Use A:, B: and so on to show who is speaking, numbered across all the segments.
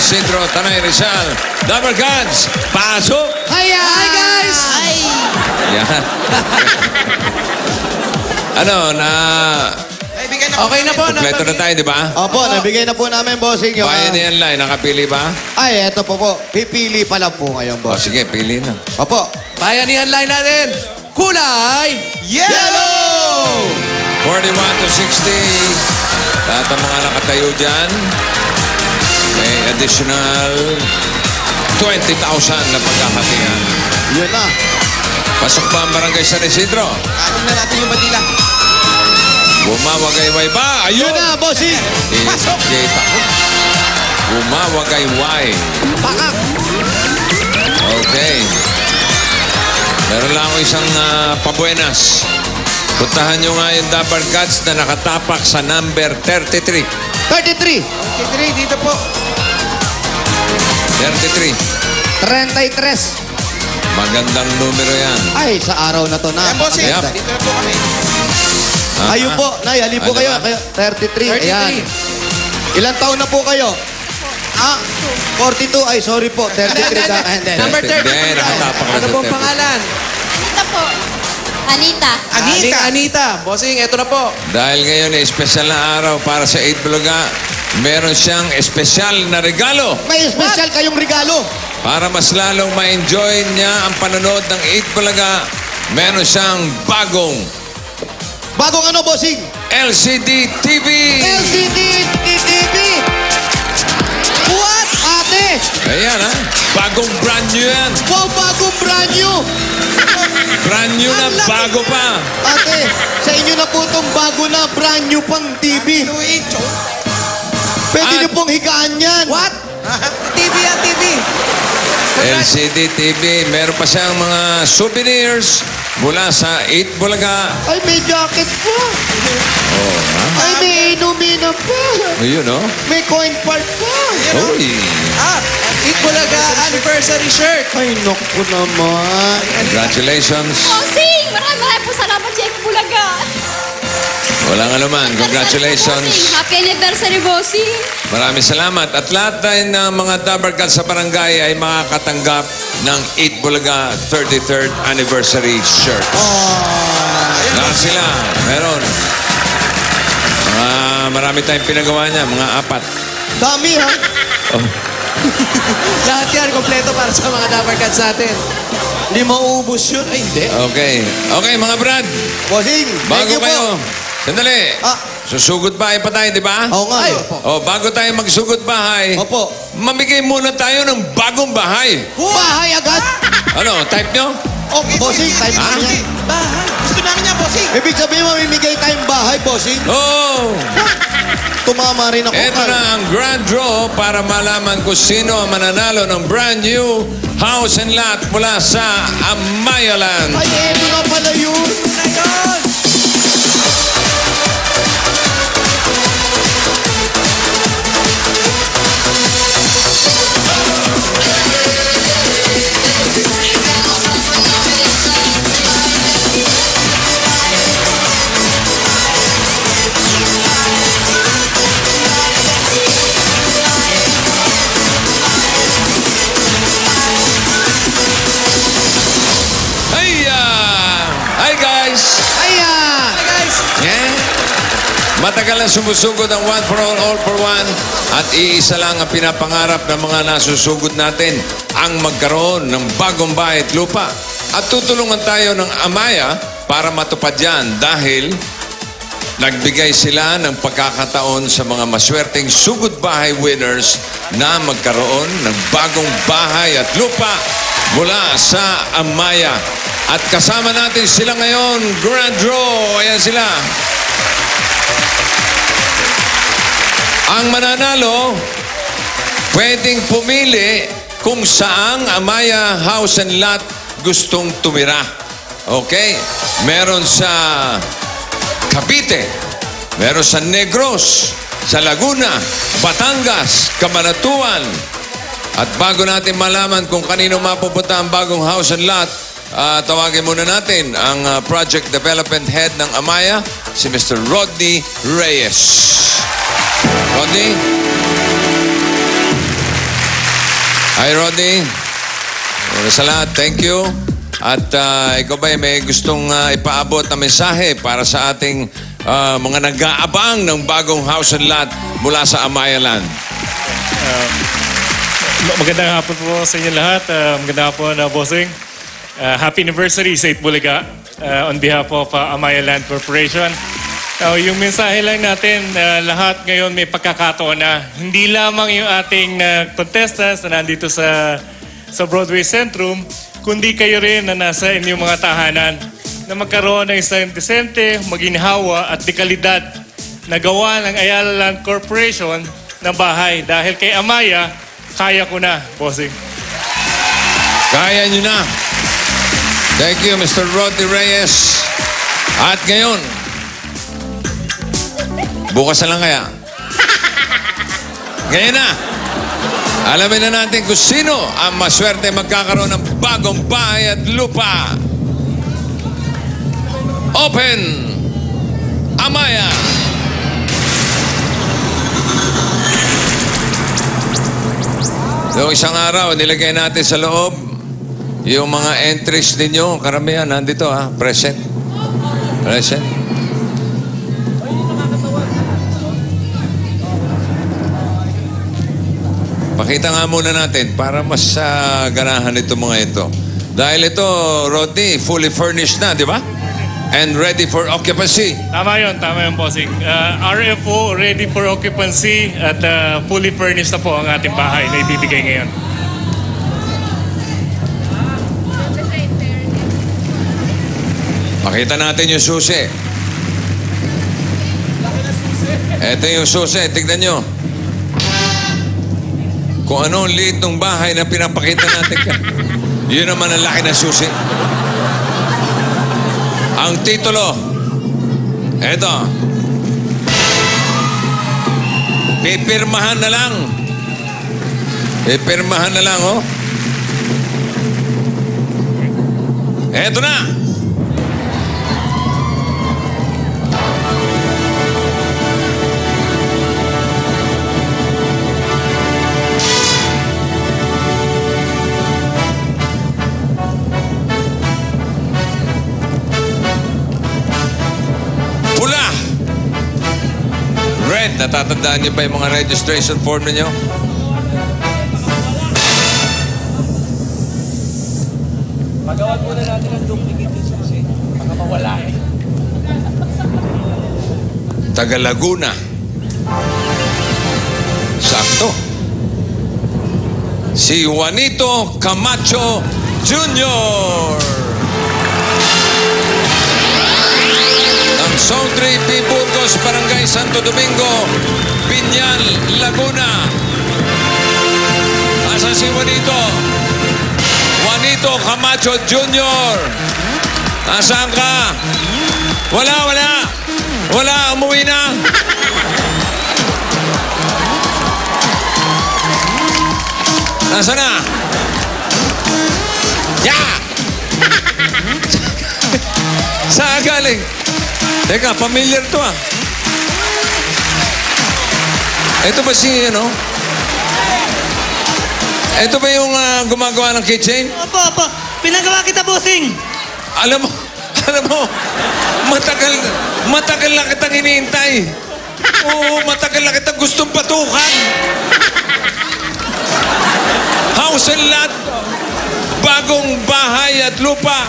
A: Isidro, Tanay Rizal. Double Gods, pasok!
B: Hiya! Hi, guys! Hi!
A: Yan. Ano,
B: Okay na po.
A: kompleto na tayo, di ba?
C: Opo, nabigay na po namin, bossing, yung...
A: Bayanihan line, nakapili ba?
C: Ay, eto po. Pipili pa lang po ngayon,
A: O
C: boss.
A: sige, pili na.
C: Opo.
B: Bayanihan line natin. Kulay yellow!
A: 41 to 60. Lahat ng mga nakatayo dyan. May additional 20,000 na pagkakatihan.
C: Yun na.
A: Pasok pa ang barangay San Isidro.
B: Atin na natin yung batila.
A: Bumawagayway ba? Ayun!
C: Yun na, bossing.
B: Pasok!
A: Kita ko. Bumawagayway.
C: Pakak.
A: Okay. Meron lang ako isang pabuenas. Puntahan nyo nga yung Dabar Gods na nakatapak sa number 33.
C: 33.
B: Okay, dito po.
A: 33.
C: 33.
A: Magandang numero yan.
C: Ay, sa araw na to na.
B: Ayan, bossing.
A: Yep.
B: Dito na po kami.
C: Ayun po, Nay, halin po
A: Ano
C: kayo.
A: ba?
C: 33. Ayan. Ilang taon na po kayo? 42. Ay, sorry po. 33.
B: Number 33.
A: Hindi, nakatapak na
B: Ano
A: sa
B: pong
A: 33.
B: pangalan?
D: Ito po. Anita.
B: Anita. Bossing, eto na po.
A: Dahil ngayon ay espesyal na araw para sa 8 Bulaga, meron siyang espesyal na regalo.
C: May special kayong regalo.
A: Para mas lalong ma-enjoy niya ang panonood ng 8 Bulaga, meron siyang bagong
C: Bagong ano, bossing?
A: LCD TV.
C: LCD TV. What? Ate.
A: Ayan ha, bagong brand new yan.
C: Wow, bagong brand new.
A: Brand new na, bago pa.
C: Ate, sa inyo na po itong bago na brand new pang TV. Pwede
A: At-
C: niyo pong higaan yan.
B: What? TV yan, TV.
A: LCD TV, meron pa siyang mga souvenirs mula sa 8 Bulaga.
C: Ay, may jacket po.
A: Oh, ha?
C: Ay, may inumina po.
A: Ayun, no?
C: May coin part po.
A: Uy.
B: Eat Bulaga anniversary shirt.
C: Ay, naku naman.
A: Congratulations.
D: Bossing! Maraming po salamat, Jeff Bulaga.
A: Walang anuman. Congratulations.
D: Bossing. Happy anniversary, Bossing.
A: Maraming salamat. At lahat tayo ng mga Dabar Gods sa barangay ay makakatanggap ng 8 Bulaga 33rd anniversary shirt. Lahat sila. Meron. Marami tayong pinagawa niya. Mga 4.
C: Dami, ha?
B: Lahat yan, kompleto para sa mga Dabar Gods natin.
C: Hindi mauubos yun. Ay, hindi.
A: Okay. Okay, mga Brad.
C: Bossing, thank
A: Bago
C: you
A: kayo.
C: po.
A: Sandali. Susugod bahay pa tayo, di ba?
C: Oo nga.
B: Ay,
A: O, bago tayo magsugod bahay,
C: Opo.
A: mamigay muna tayo ng bagong bahay.
C: Bahay agad.
A: Ano, type nyo?
C: Okay, bossing, time
A: Ha?
C: na yan.
B: Bahay. Gusto namin niya, bossing.
C: Ibig sabihin, mamimigay tayong bahay, bossing.
A: Oh!
C: Tumama rin ako.
A: Ito na ang grand draw para malaman kung sino ang mananalo ng brand new house and lot mula sa Amayaland.
C: Ay, eto na pala yun.
B: Ayun.
A: Hiya! Hi guys!
C: Ayan.
B: Hi, guys.
A: Yeah. Matagal na sumusugod ang one for all for one. At iisa lang ang pinapangarap ng mga nasusugod natin, ang magkaroon ng bagong bahay at lupa. At tutulungan tayo ng Amaya para matupad yan dahil nagbigay sila ng pagkakataon sa mga maswerteng sugod bahay winners na magkaroon ng bagong bahay at lupa mula sa Amaya. At kasama natin sila ngayon, Grand Draw. Ayan sila. Ang mananalo, pwedeng pumili kung saang Amaya House and Lot gustong tumira. Okay? Meron sa Cavite, meron sa Negros, sa Laguna, Batangas, Cabanatuan. At bago natin malaman kung kanino mapupunta ang bagong house and lot, tawagin muna natin ang Project Development Head ng Amaya, si Mr. Rodney Reyes. Rodney? Hi, Rodney. Una sa lahat, thank you. At ikaw ba may gustong ipaabot na mensahe para sa ating mga nag-aabang ng bagong house and lot mula sa Amaya Land?
E: Magandang hapon po sa inyo lahat. Magandang hapon, Bossing. Happy anniversary sa Itbulaga on behalf of Amaya Land Corporation. Yung mensahe lang natin, lahat ngayon may pagkakataon na hindi lamang yung ating contestants na nandito sa Broadway Centrum, kundi kayo rin na nasa inyong mga tahanan na magkaroon ng isang desente, maginhawa at dekalidad na gawa ng Ayala Land Corporation na bahay. Dahil kay Amaya, kaya ko na, Bossing.
A: Kaya nyo na. Thank you, Mr. Rodney Reyes. At ngayon, bukas na lang kaya. Ngayon na. Alamin na natin kung sino ang maswerte magkakaroon ng bagong bahay at lupa. Open! Amaya! So, isang araw, nilagay natin sa loob yung mga entries ninyo. Karamihan, nandito present. Present. Pakita nga muna natin para mas ganahan ito mga ito. Dahil ito, Rodney, fully furnished na, di ba? And ready for occupancy.
E: Tama yun, Bossing. RFO, ready for occupancy at fully furnished na po ang ating bahay na ibibigay ngayon.
A: Pakita natin yung susi. Ito yung susi, tignan nyo. Kung ano ang liit ng bahay na pinapakita natin ka. Yun naman ang laki na susi. Ang titulo, eto. Pipirmahan na lang. Pipirmahan na lang, oh. Eto na. Red, natatandaan niyo ba yung mga registration form ninyo?
B: Magawan muna natin ang duplicate yung susi. Baka mawala eh.
A: Taga Laguna. Sakto. Si Juanito Camacho Jr. ng Zone 3 P. Burgos, Barangay Santo Domingo, Piñal, Laguna. Asa si Juanito? Juanito Camacho Jr. Nasaan ka? Wala, umuwi na. Nasaan na? Yeah! Saan galing? Teka, familiar to Ito ba si, Ito ba yung gumagawa ng kitchen?
B: Opo. Pinagawa kita, Bossing.
A: Alam mo, matagal na kitang hinihintay. Oo, matagal na kitang gustong patukan. House and lot, bagong bahay at lupa.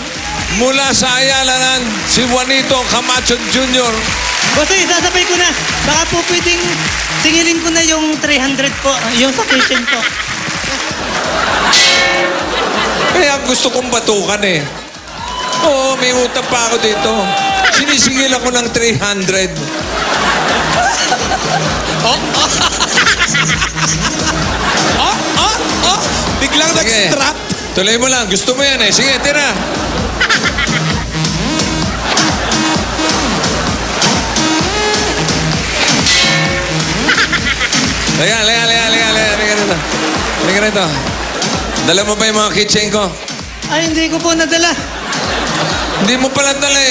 A: Mula sa Ayala Land, si Juanito Camacho Jr.
B: Bossing, sasabay ko na. Baka po pwedeng singilin ko na yung 300 po. Yung sa kitchen po.
A: Kaya gusto kong batukan Oo, may utang pa ako dito. Sinisingil ako ng 300.
B: Biglang nag-strap.
A: Tuloy mo lang. Gusto mo yan Sige, tira. Halika rito. Dala mo ba yung mga kitchen ko?
B: Ay, hindi ko po nadala.
A: Hindi mo pala dala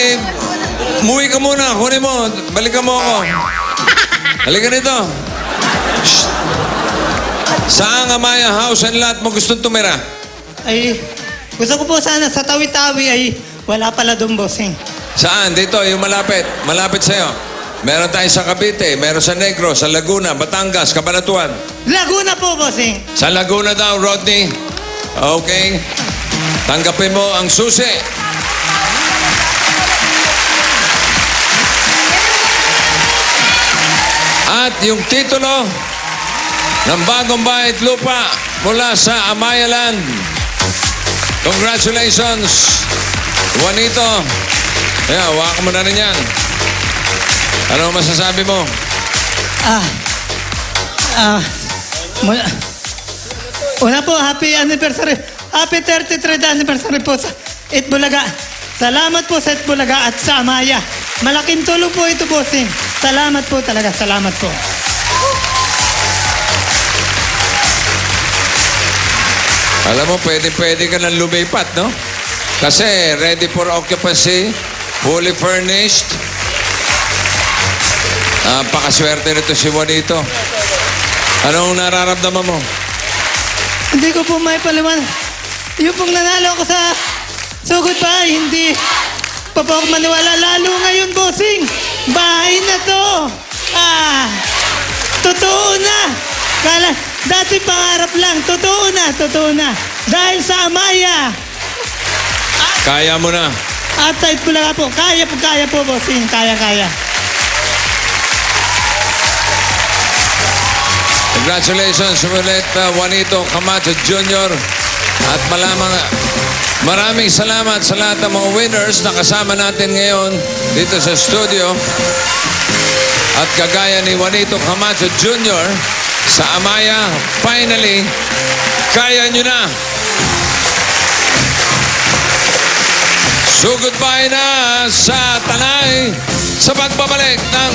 A: Umuwi ka muna. Kunin mo. Balikan mo ako. Halika rito. Shh. Saang Amaya House and Lot mo gustong tumira?
B: Ay, gusto ko po sana sa Tawi-Tawi ay wala pala doon, bossing.
A: Saan? Dito, yung malapit. Malapit sa'yo. Meron tayo sa Cavite, meron sa Negros, sa Laguna, Batangas, Cabanatuan.
B: Laguna po, bossing.
A: Sa Laguna daw, Rodney. Okay. Tanggapin mo ang susi. At yung titulo ng Bagong Bahay at Lupa mula sa Amaya Land. Congratulations, Juanito. Yeah, hawakan mo na rin yan. Ano masasabi mo?
B: Una po, happy anniversary. Happy 33th anniversary po sa Itbulaga. Salamat po sa Itbulaga at sa Amaya. Malaking tulong po ito, bossing. Salamat po talaga, salamat po.
A: Alam mo, pwede ka nang lumipat, no? Kasi ready for occupancy, fully furnished. Pakaswerte nito si Juanito. Anong nararamdaman mo?
B: Hindi ko po may paliwan. Yung pong nanalo ako sa sugod bahay, hindi pa po ako maniwala. Lalo ngayon, bossing. Bahay na to. Totoo na. Dati pangarap lang. Totoo na. Dahil sa Amaya.
A: Kaya mo na.
B: At sa Itbulaga po. Kaya po, bossing. Kaya.
A: Congratulations ulit, Juanito Camacho Jr. At maraming salamat sa lahat ng mga winners na kasama natin ngayon dito sa studio. At kagaya ni Juanito Camacho Jr. sa Amaya, finally, kaya nyo na. So goodbye na sa Tanay sa pagbabalik ng